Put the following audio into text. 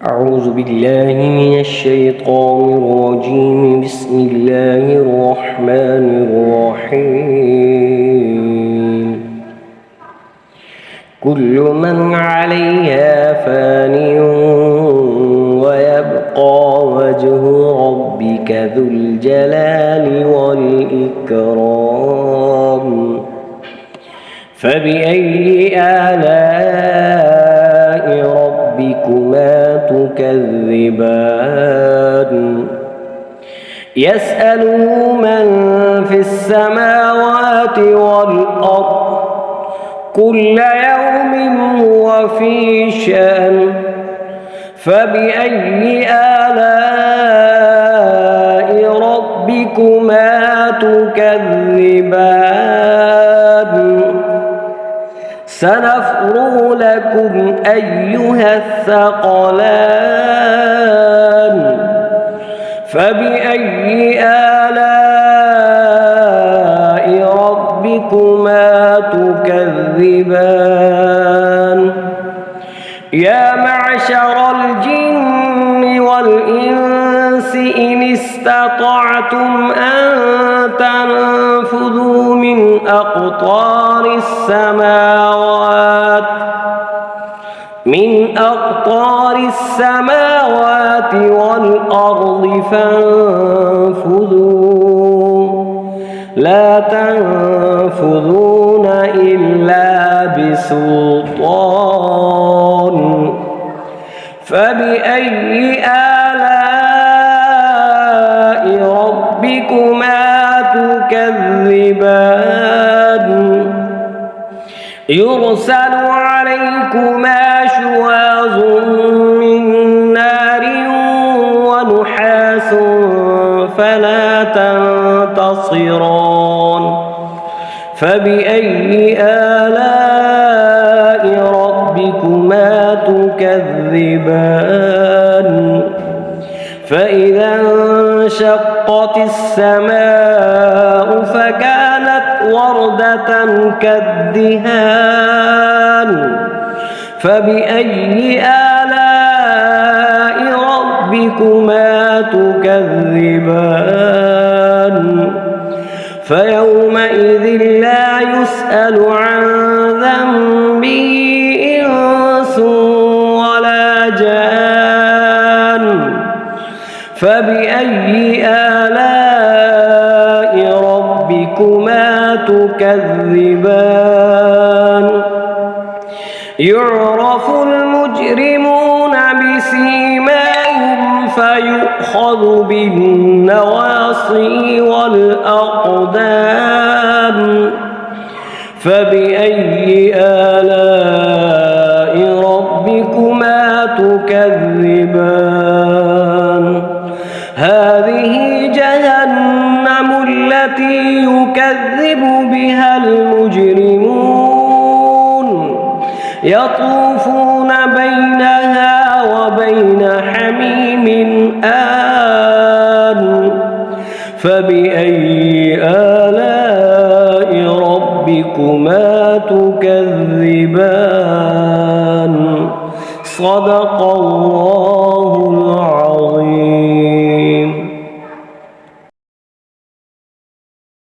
أعوذ بالله من الشيطان الرجيم. بسم الله الرحمن الرحيم. كل من عليها فان ويبقى وجه ربك ذو الجلال والإكرام. فبأي آلاء ربكما تكذبان؟ يسأله من في السماوات والأرض كل يوم هو في شأن. فبأي آلاء ربكما تكذبان؟ سنفرغ لكم أيها الثقلان. فبأي آلاء ربكما تكذبان؟ يا معشر الجن والإنس إن استطعتم أن تنفذوا من أقطار السماوات والأرض فانفذوا لا تنفذون إلا بسلطان. فبأي آلاء ربكما تكذبان؟ يرسل عليكما شواظ من نار ونحاس فلا تنتصران. فبأي آلاء ربكما تكذبان؟ فإذا انشقت السماء فكانت وردة كالدهان. فبأي آلاء ربكما تكذبان؟ فيومئذ لا يسأل عن ذنبه إنس ولا جان. فبأي آلاء ربكما تكذبان؟ يعرف المجرمون بسيماهم فيؤخذ بالنواصي والأقدام. فبأي آلاء ربكما تكذبان؟ هذه جهنم التي يكذب بها المجرمون يطوفون بينها وبين حميم آن. فبأي آلاء ربكما تكذبان؟ صدق الله.